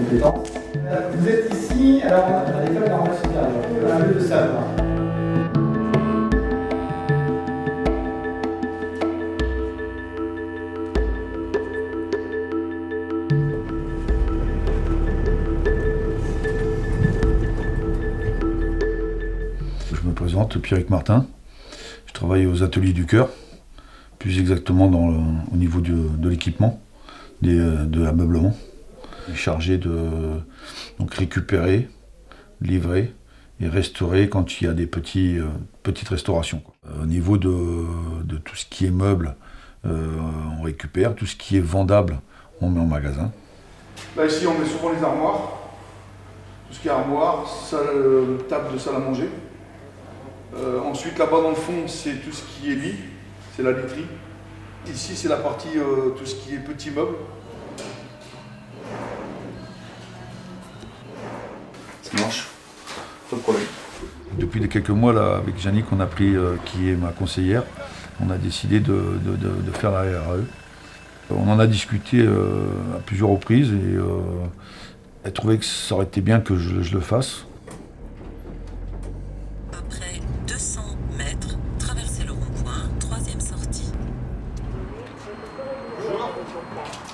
compétences. Vous êtes ici, alors à l'école normale supérieure, à lieu de savoir. Je me présente, Pierrick Martin. Je travaille aux ateliers du cœur, plus exactement au niveau de l'équipement, de l'ameublement. Je suis chargé de récupérer, livrer et restaurer quand il y a des petites restaurations. Au niveau de tout ce qui est meubles, on récupère. Tout ce qui est vendable, on met en magasin. Là ici on met souvent les armoires. Tout ce qui est armoire, table de salle à manger. Ensuite là-bas dans le fond c'est tout ce qui est lit, c'est la literie. Ici c'est la partie tout ce qui est petits meubles. Ça marche, pas de problème. Depuis quelques mois là, avec Jannick on a pris, qui est ma conseillère, on a décidé de faire la RAE. On en a discuté à plusieurs reprises et elle trouvait que ça aurait été bien que je le fasse. Après 200 mètres, traversez le rond-point, troisième sortie. Bonjour,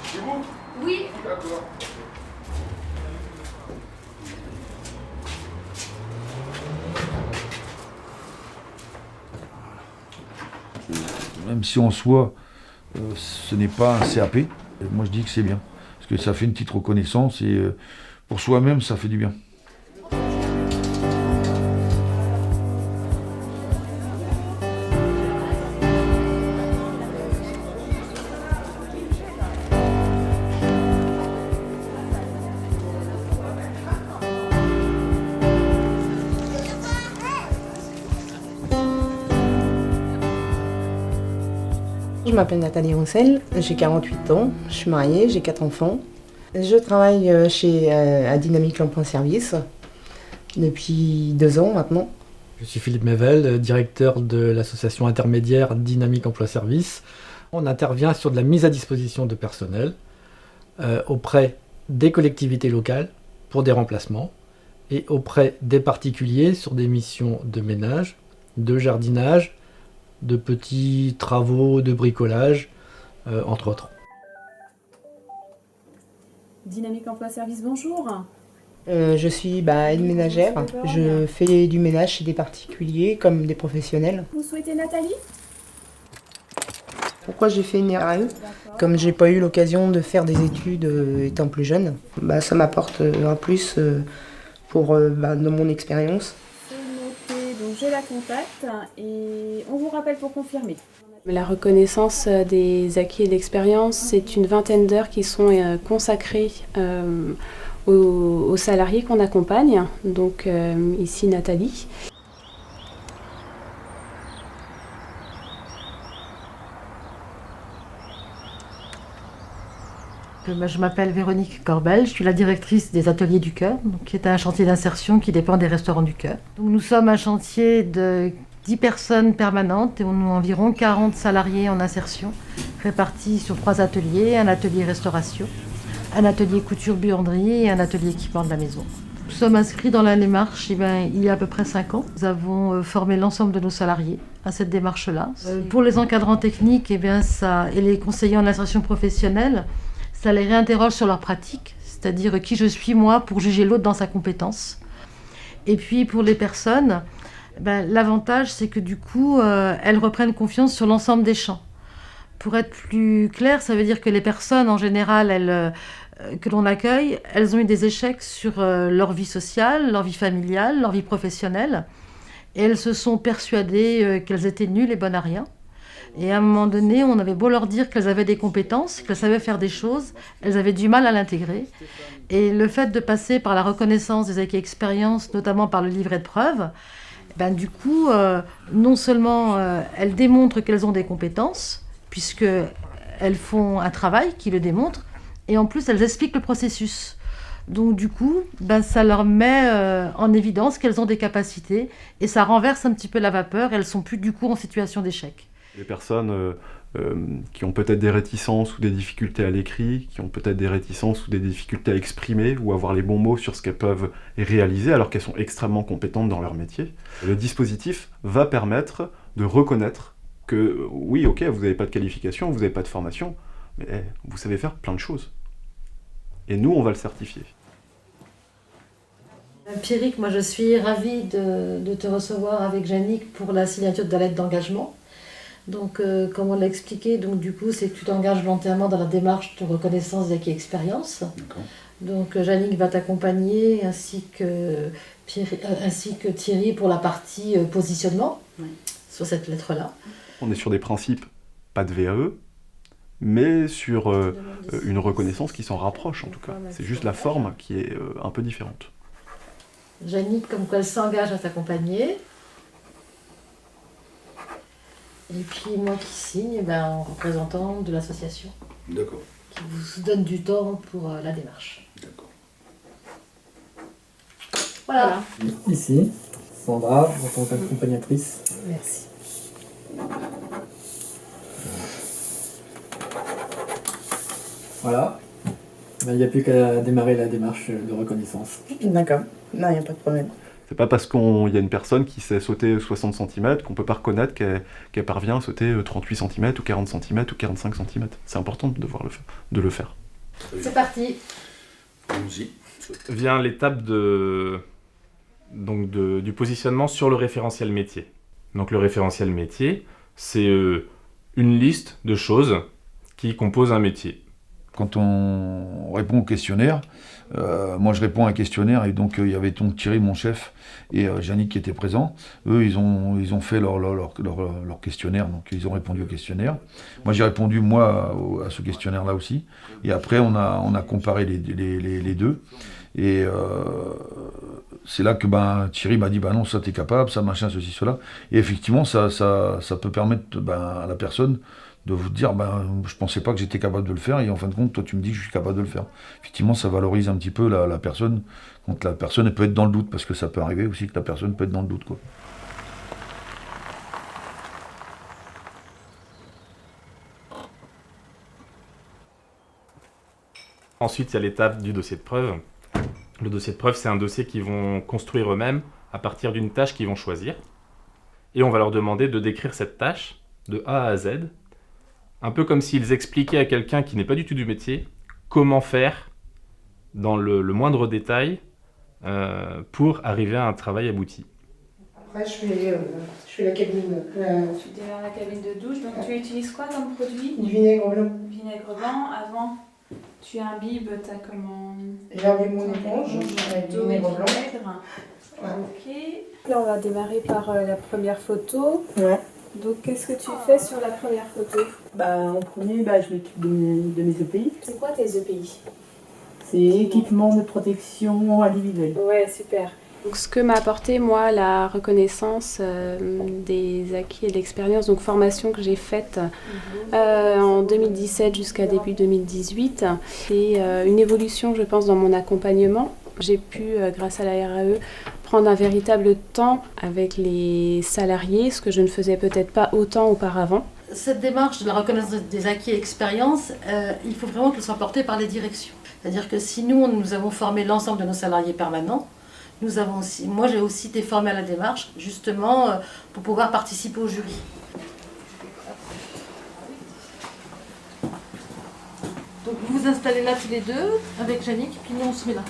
c'est vous? Oui. D'accord. Même si en soi, ce n'est pas un CAP, moi je dis que c'est bien. Parce que ça fait une petite reconnaissance et pour soi-même, ça fait du bien. Je m'appelle Nathalie Roussel, j'ai 48 ans, je suis mariée, j'ai 4 enfants. Je travaille à Dynamique Emploi Service depuis 2 ans maintenant. Je suis Philippe Mével, directeur de l'association intermédiaire Dynamique Emploi Service. On intervient sur de la mise à disposition de personnel auprès des collectivités locales pour des remplacements et auprès des particuliers sur des missions de ménage, de jardinage, de petits travaux de bricolage, entre autres. Dynamique Emploi Service, bonjour. Je suis aide ménagère, je fais du ménage chez des particuliers comme des professionnels. Vous souhaitez Nathalie? Pourquoi j'ai fait une RAE? Comme j'ai pas eu l'occasion de faire des études étant plus jeune, ça m'apporte un plus dans mon expérience. Donc je la contacte et on vous rappelle pour confirmer. La reconnaissance des acquis et d'expérience, c'est une vingtaine d'heures qui sont consacrées aux salariés qu'on accompagne, donc ici Nathalie. Je m'appelle Véronique Corbel, je suis la directrice des Ateliers du Cœur, qui est un chantier d'insertion qui dépend des Restaurants du Cœur. Donc, nous sommes un chantier de 10 personnes permanentes et on a environ 40 salariés en insertion, répartis sur 3 ateliers, un atelier restauration, un atelier couture-buanderie et un atelier équipement de la maison. Nous sommes inscrits dans la démarche il y a à peu près 5 ans. Nous avons formé l'ensemble de nos salariés à cette démarche-là. Pour les encadrants techniques et les conseillers en insertion professionnelle, ça les réinterroge sur leur pratique, c'est-à-dire qui je suis moi pour juger l'autre dans sa compétence. Et puis pour les personnes, l'avantage c'est que du coup, elles reprennent confiance sur l'ensemble des champs. Pour être plus clair, ça veut dire que les personnes en général, que l'on accueille, elles ont eu des échecs sur leur vie sociale, leur vie familiale, leur vie professionnelle. Et elles se sont persuadées qu'elles étaient nulles et bonnes à rien. Et à un moment donné, on avait beau leur dire qu'elles avaient des compétences, qu'elles savaient faire des choses, elles avaient du mal à l'intégrer. Et le fait de passer par la reconnaissance des acquis et expériences, notamment par le livret de preuves, du coup, non seulement elles démontrent qu'elles ont des compétences, puisqu'elles font un travail qui le démontre, et en plus elles expliquent le processus. Donc du coup, ça leur met en évidence qu'elles ont des capacités, et ça renverse un petit peu la vapeur, et elles ne sont plus du coup en situation d'échec. Les personnes qui ont peut-être des réticences ou des difficultés à l'écrit, qui ont peut-être des réticences ou des difficultés à exprimer ou avoir les bons mots sur ce qu'elles peuvent réaliser alors qu'elles sont extrêmement compétentes dans leur métier. Le dispositif va permettre de reconnaître que oui, ok, vous n'avez pas de qualification, vous n'avez pas de formation, mais vous savez faire plein de choses. Et nous, on va le certifier. Pierrick, moi je suis ravie de te recevoir avec Yannick pour la signature de la lettre d'engagement. Donc, comme on l'a expliqué, donc, du coup, c'est que tu t'engages volontairement dans la démarche de reconnaissance des acquis et expériences. Donc, Yannick va t'accompagner ainsi que Thierry pour la partie positionnement sur cette lettre-là. On est sur des principes, pas de VAE, mais sur une reconnaissance qui s'en rapproche en tout cas. C'est juste la forme qui est un peu différente. Yannick, comme quoi elle s'engage à t'accompagner. Et puis moi qui signe en représentant de l'association. D'accord. Qui vous donne du temps pour la démarche. D'accord. Voilà. Ici, Sandra, en tant qu'accompagnatrice. Merci. Voilà. Il n'y a plus qu'à démarrer la démarche de reconnaissance. D'accord. Non, il n'y a pas de problème. C'est pas parce qu'il y a une personne qui sait sauter 60 cm qu'on peut pas reconnaître qu'elle parvient à sauter 38 cm ou 40 cm ou 45 cm. C'est important de le faire. C'est parti. Allons-y. Vient l'étape du positionnement sur le référentiel métier. Donc le référentiel métier, c'est une liste de choses qui composent un métier. Quand on répond au questionnaire, moi je réponds à un questionnaire et donc il y avait donc Thierry, mon chef, et Yannick qui étaient présents. Eux, ils ont fait leur questionnaire, donc ils ont répondu au questionnaire. Moi j'ai répondu à ce questionnaire-là aussi. Et après on a comparé les deux. Et c'est là que Thierry m'a dit non, ça t'es capable, ça machin, ceci, cela. Et effectivement ça peut permettre à la personne de vous dire je pensais pas que j'étais capable de le faire et en fin de compte toi tu me dis que je suis capable de le faire. Effectivement ça valorise un petit peu la personne quand la personne elle peut être dans le doute parce que ça peut arriver aussi que la personne peut être dans le doute quoi. Ensuite il y a l'étape du dossier de preuve. Le dossier de preuve c'est un dossier qu'ils vont construire eux-mêmes à partir d'une tâche qu'ils vont choisir et on va leur demander de décrire cette tâche de A à Z. Un peu comme s'ils expliquaient à quelqu'un qui n'est pas du tout du métier comment faire dans le moindre détail pour arriver à un travail abouti. Après, je fais la cabine. Tu démarres la cabine de douche, donc tu utilises quoi comme produit? Du vinaigre blanc. Vinaigre blanc. Avant, tu imbibes, t'as comment? J'imbibe mon éponge avec du vinaigre blanc. Ok. Là, on va démarrer par la première photo. Ouais. Donc, qu'est-ce que tu fais sur la première photo? En premier, je m'occupe de mes EPI. C'est quoi tes EPI? C'est équipement de protection individuelle. Ouais, super. Donc, ce que m'a apporté, moi, la reconnaissance des acquis et de l'expérience, donc formation que j'ai faite en 2017 jusqu'à début 2018, c'est une évolution, je pense, dans mon accompagnement. J'ai pu, grâce à la RAE, prendre un véritable temps avec les salariés, ce que je ne faisais peut-être pas autant auparavant. Cette démarche de la reconnaissance des acquis et expériences, il faut vraiment qu'elle soit portée par les directions. C'est-à-dire que si nous avons formé l'ensemble de nos salariés permanents, moi j'ai aussi été formée à la démarche, justement pour pouvoir participer au jury. Donc vous vous installez là tous les deux avec Yannick, puis nous on se met là.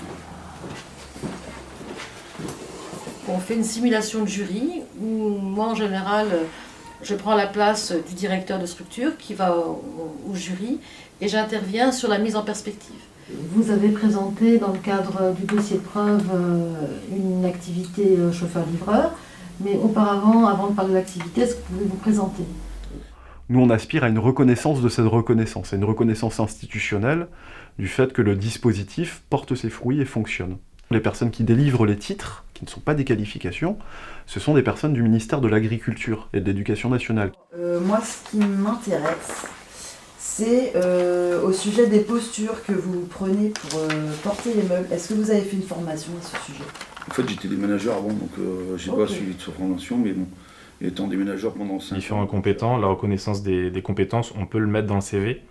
On fait une simulation de jury où moi en général je prends la place du directeur de structure qui va au jury et j'interviens sur la mise en perspective. Vous avez présenté dans le cadre du dossier de preuve une activité chauffeur-livreur, mais auparavant, avant de parler de l'activité, est-ce que vous pouvez vous présenter? Nous, on aspire à une reconnaissance de cette reconnaissance, à une reconnaissance institutionnelle du fait que le dispositif porte ses fruits et fonctionne. Les personnes qui délivrent les titres, qui ne sont pas des qualifications, ce sont des personnes du ministère de l'Agriculture et de l'Éducation nationale. Moi, ce qui m'intéresse, c'est au sujet des postures que vous prenez pour porter les meubles. Est-ce que vous avez fait une formation à ce sujet? En fait, j'étais déménageur avant, donc j'ai pas suivi de formation, mais bon, Et étant déménageur pendant 5 ans. Différents compétents, la reconnaissance des compétences, on peut le mettre dans le CV,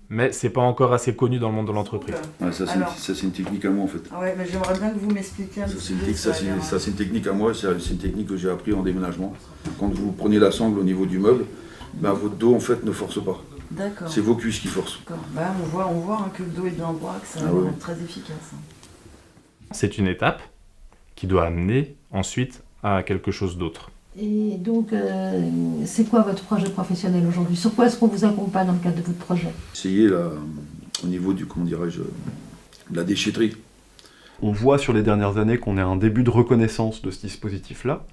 mais c'est pas encore assez connu dans le monde de l'entreprise. Ouais, ça, c'est une technique à moi en fait. Ah ouais, mais j'aimerais bien que vous m'expliquiez un petit peu. Ça, c'est une technique à moi, c'est une technique que j'ai appris en déménagement. Quand vous prenez la sangle au niveau du meuble, ben, votre dos en fait ne force pas. D'accord. C'est vos cuisses qui forcent. Bah, on voit hein, que le dos est bien droit, que ça va être très efficace. Hein. C'est une étape qui doit amener ensuite à quelque chose d'autre. Et donc, c'est quoi votre projet professionnel aujourd'hui? Sur quoi est-ce qu'on vous accompagne dans le cadre de votre projet? Essayez là, au niveau du, comment dirais-je, de la déchetterie. On voit sur les dernières années qu'on est à un début de reconnaissance de ce dispositif-là,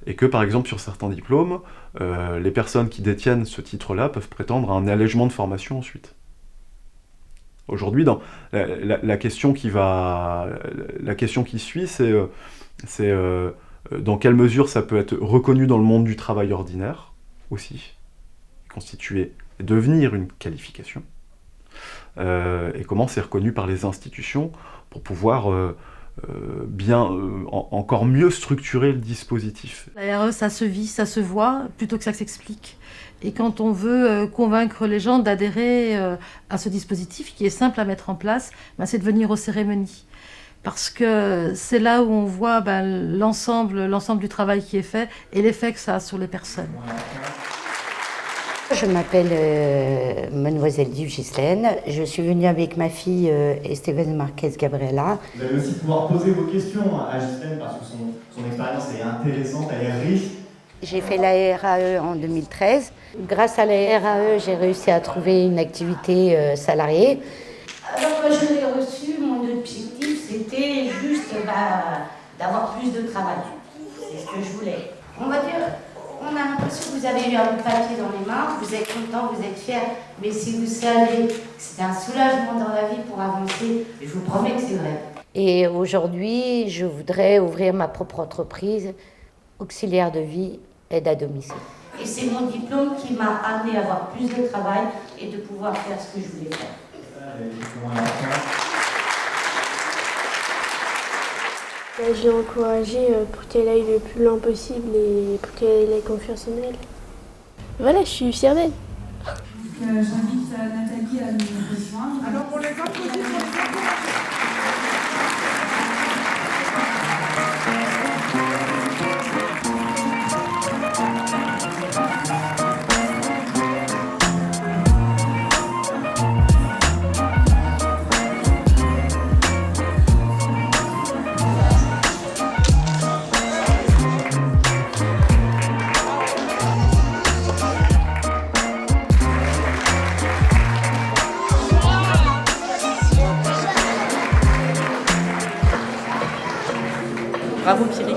et que par exemple sur certains diplômes, les personnes qui détiennent ce titre-là peuvent prétendre à un allègement de formation ensuite. Aujourd'hui, dans la question qui suit, c'est dans quelle mesure ça peut être reconnu dans le monde du travail ordinaire aussi, constituer et devenir une qualification, et comment c'est reconnu par les institutions pour pouvoir encore mieux structurer le dispositif. La RE, ça se vit, ça se voit, plutôt que ça s'explique. Et quand on veut convaincre les gens d'adhérer à ce dispositif, qui est simple à mettre en place, ben, c'est de venir aux cérémonies. Parce que c'est là où on voit l'ensemble du travail qui est fait et l'effet que ça a sur les personnes. Je m'appelle Mademoiselle Div Ghislaine. Je suis venue avec ma fille Estéphane Marquez Gabriela. Vous allez aussi pouvoir poser vos questions à Ghislaine parce que son expérience est intéressante, elle est riche. J'ai fait la RAE en 2013. Grâce à la RAE, j'ai réussi à trouver une activité salariée. Alors quand je l'ai reçu, mon objectif c'était juste d'avoir plus de travail. C'est ce que je voulais. On va dire, on a l'impression que vous avez eu un papier dans les mains, vous êtes content, vous êtes fier, mais si vous savez que c'est un soulagement dans la vie pour avancer, je vous promets que c'est vrai. Et aujourd'hui, je voudrais ouvrir ma propre entreprise, auxiliaire de vie, aide à domicile. Et c'est mon diplôme qui m'a amené à avoir plus de travail et de pouvoir faire ce que je voulais faire. Je l'ai encouragée pour qu'elle aille le plus loin possible et pour qu'elle ait confiance en elle. Voilà, je suis fière d'elle. J'invite Nathalie à nous rejoindre. Alors pour les applaudissements, Bravo Pierrick.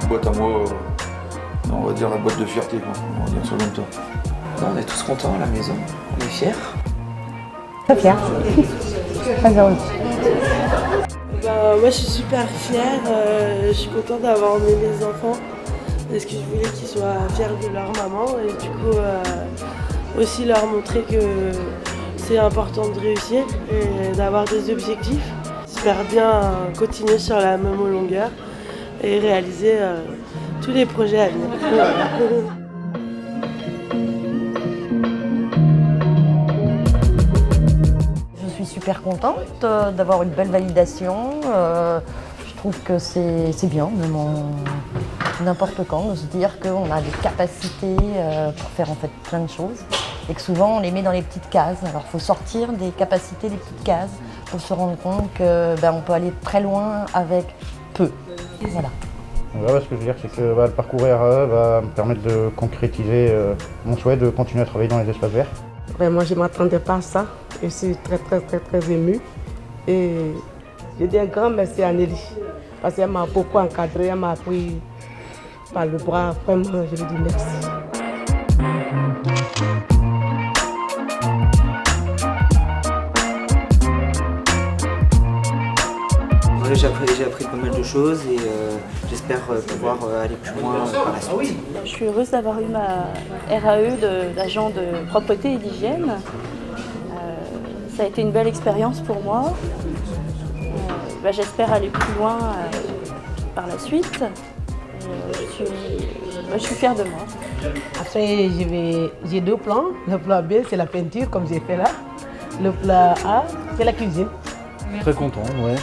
Boîte à moi, on va dire la boîte de fierté, quoi. On va dire ça comme ça. On est tous contents à la maison, on est fiers. Très fière. Très heureuse. Moi je suis super fière, je suis contente d'avoir emmené mes enfants parce que je voulais qu'ils soient fiers de leur maman et du coup aussi leur montrer que c'est important de réussir et d'avoir des objectifs. J'espère bien continuer sur la même longueur et réaliser tous les projets à venir. Je suis super contente d'avoir une belle validation. Je trouve que c'est bien, même n'importe quand, de se dire qu'on a des capacités pour faire en fait plein de choses et que souvent on les met dans les petites cases. Alors il faut sortir des capacités des petites cases pour se rendre compte qu'on peut aller très loin avec peu. Voilà. Ce que je veux dire, c'est que le parcours RAE va me permettre de concrétiser mon souhait de continuer à travailler dans les espaces verts. Vraiment, je ne m'attendais pas à ça. Je suis très émue. Et je dis un grand merci à Nelly. Parce qu'elle m'a beaucoup encadré, elle m'a appris par le bras, vraiment, je lui dis merci. J'ai appris pas mal de choses et j'espère pouvoir aller plus loin par la suite. Je suis heureuse d'avoir eu ma RAE d'agent de propreté et d'hygiène. Ça a été une belle expérience pour moi. J'espère aller plus loin par la suite. Je suis fière de moi. Après, j'ai 2 plans. Le plan B, c'est la peinture, comme j'ai fait là. Le plan A, c'est la cuisine. Très content, ouais.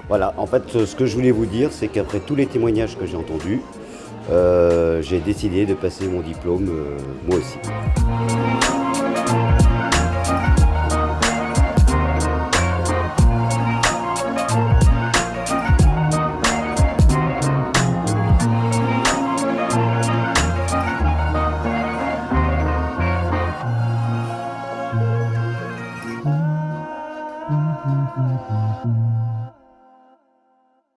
Voilà, en fait, ce que je voulais vous dire, c'est qu'après tous les témoignages que j'ai entendus, j'ai décidé de passer mon diplôme moi aussi.